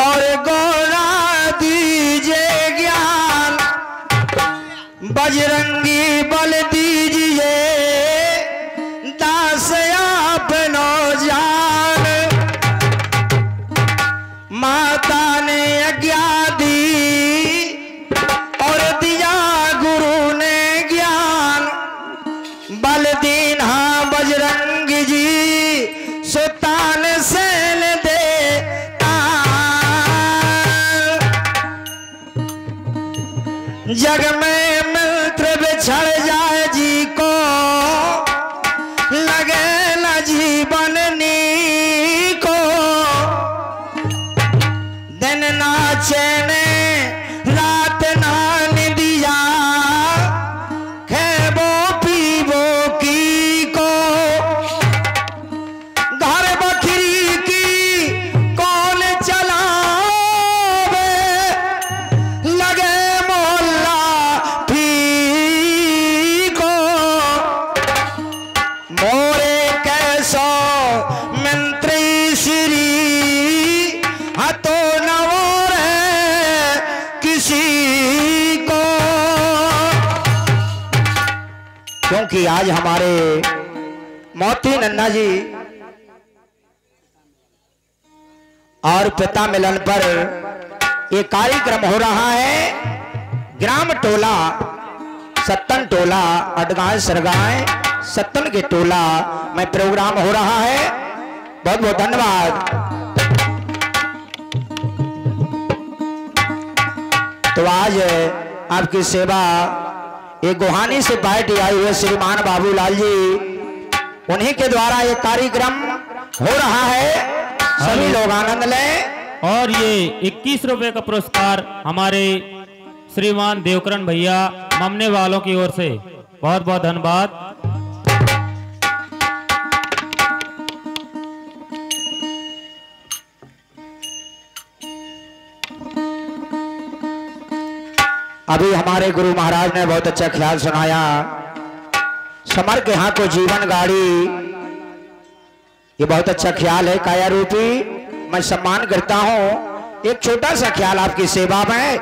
और गौरा दीजिए ज्ञान, बजरंगी बल दीजिए, दास आप नो जान। माता ने आज्ञा दी और दिया गुरु ने ज्ञान, बल दीना बजरंग जी, सुल्तान सेन दे जग में मित्र बिछड़ जाए जी को, लगे न जीवन नीको, दिन ना चैने रात ना निदिया, खेबो पीबो की को, घर बखरी की कौन चलावे, लगे मोहल्ला फीको, मोरे कैसो मंत्री श्री, हतो नवोर किसी को। क्योंकि आज हमारे मोती नन्ना जी और पिता मिलन पर एक कार्यक्रम हो रहा है। ग्राम टोला सत्तन टोला अडगांव सरगांव सत्तन के टोला में प्रोग्राम हो रहा है। बहुत बहुत धन्यवाद। तो आज आपकी सेवा एक गोहानी से पार्टी आई हुए श्रीमान बाबूलाल जी, उन्हीं के द्वारा ये कार्यक्रम हो रहा है। सभी लोग आनंद लें। और ये 21 रुपए का पुरस्कार हमारे श्रीमान देवकरण भैया ममने वालों की ओर से बहुत बहुत धन्यवाद। अभी हमारे गुरु महाराज ने बहुत अच्छा ख्याल सुनाया। समर के यहाँ को जीवन गाड़ी, ये बहुत अच्छा ख्याल है काया रूपी। मैं सम्मान करता हूँ। एक छोटा सा ख्याल आपकी सेवा में।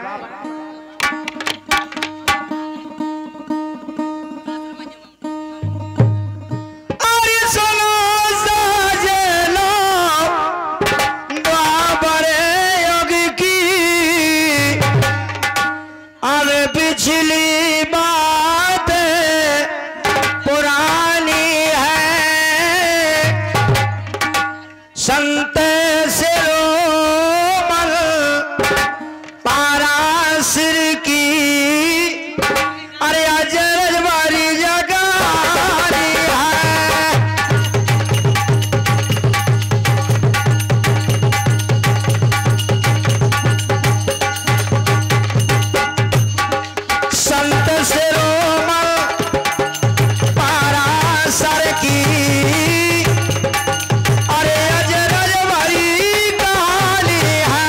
पिछली बात पुरानी है, संत शिरोमणि पाराशर की, अरे अजर वाली जगारी है। संत शिरोमणि पाराशर की, अरे अजर वाली काली है।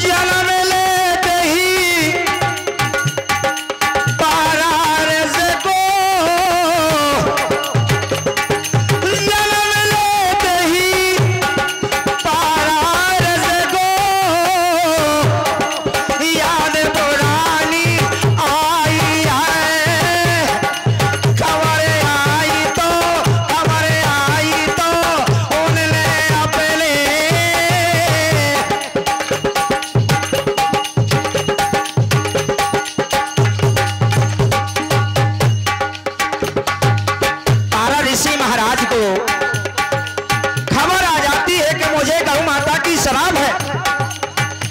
जन्म लेते ही पारारस को, जन्म लेते ही पारारस को, याद पुरानी आई है। खबर आई तो उनने अपने तारा ऋषि महाराज को खबर आ जाती है कि मुझे गौ माता की शराब है।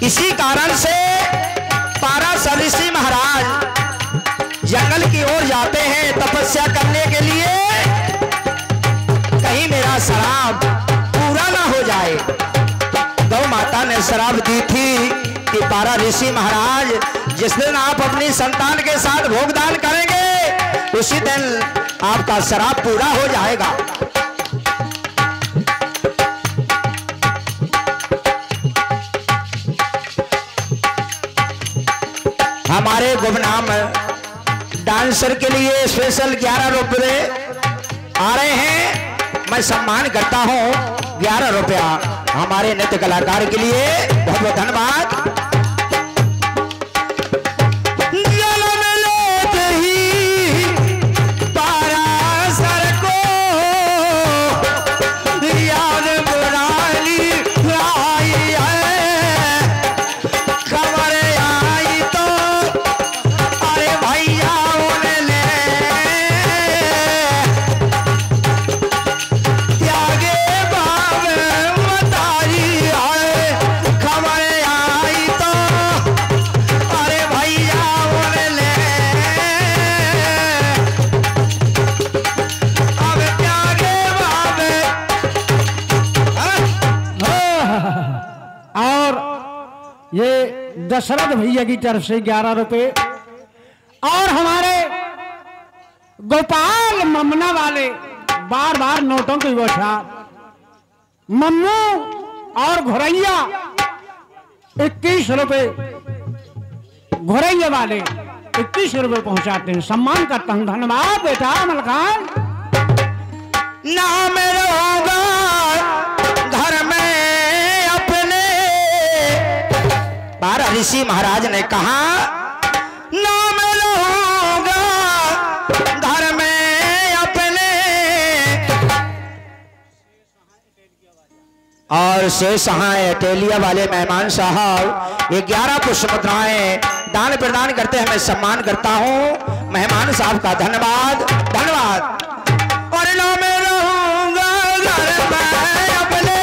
इसी कारण से पाराशर ऋषि महाराज जंगल की ओर जाते हैं तपस्या करने के लिए, कहीं मेरा शराब पूरा ना हो जाए। गौ माता ने शराब दी थी कि पारा ऋषि महाराज जिस दिन आप अपनी संतान के साथ भोगदान करेंगे उसी दिन आपका शराब पूरा हो जाएगा। हमारे गुमनाम डांसर के लिए स्पेशल 11 रुपये आ रहे हैं। मैं सम्मान करता हूं 11 रुपया हमारे नृत्य कलाकार के लिए। बहुत बहुत धन्यवाद। दशरथ भैया की तरफ से 11 रुपए और हमारे गोपाल ममना वाले बार बार नोटों की बौछार मम्मू और घुरैया 21 रुपए घुरैया वाले 21 रुपए पहुंचाते हैं। सम्मान करता हूं। धन्यवाद बेटा मलकान। नाम होगा घर में बारा ऋषि महाराज ने कहा नाम लूंगा घर में अपने और से सहाय टेलिया वाले मेहमान साहब ये 11 पुष्प मुद्राएं दान प्रदान करते हैं। मैं सम्मान करता हूं मेहमान साहब का। धन्यवाद धन्यवाद। और नाम लूंगा घर में अपने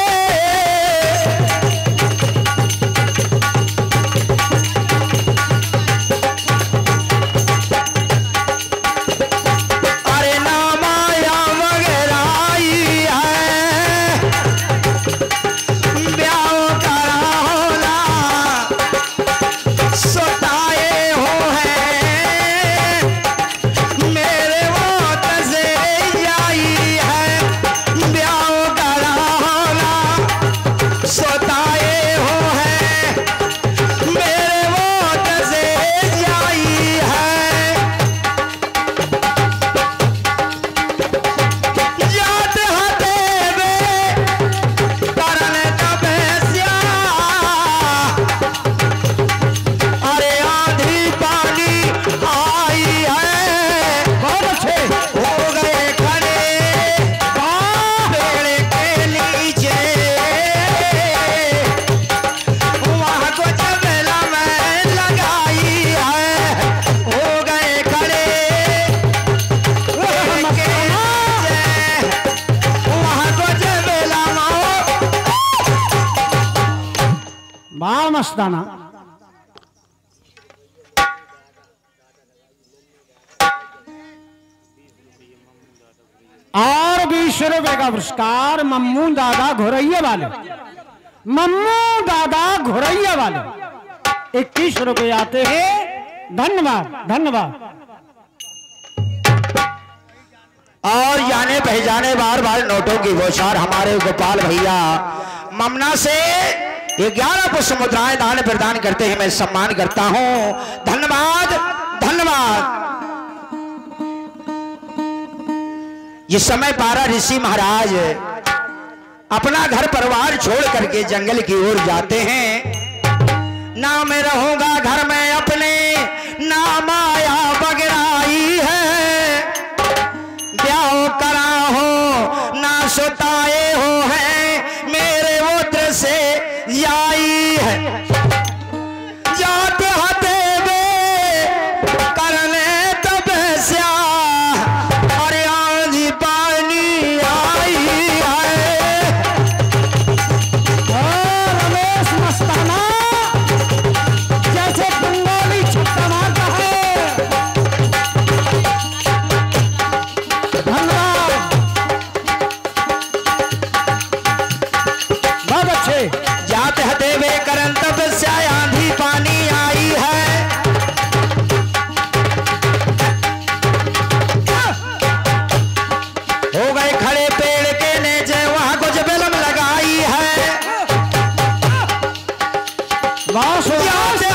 मस्ताना और 20 रुपए का पुरस्कार मम्मू दादा घुरैया वाले। मम्मू दादा घुरैया वाले 21 रुपए आते हैं। धन्यवाद धन्यवाद। और जाने पहचाने बार बार नोटों की बौछार हमारे गोपाल भैया ममना से ये 11 पुष्प मुद्राएं दान प्रदान करते हैं। मैं सम्मान करता हूं। धन्यवाद धन्यवाद। इस समय बारा ऋषि महाराज अपना घर परिवार छोड़ करके जंगल की ओर जाते हैं। ना मैं रहूंगा घर में अपने ना माया बगराई है। ब्याह करा हो ना सुताए हो है मेरे उद्र से आई है। जाते हते वे करने तपस्या और आंधी पानी आई है। रमेश मस्ताना जैसे बंगाली छक्का मारता है। धन्यवाद बहुत अच्छे। जाते हते वे करन तपस्या आंधी पानी आई है। हो गए खड़े पेड़ के नीचे वहां कुछ बेलम लगाई है। जाते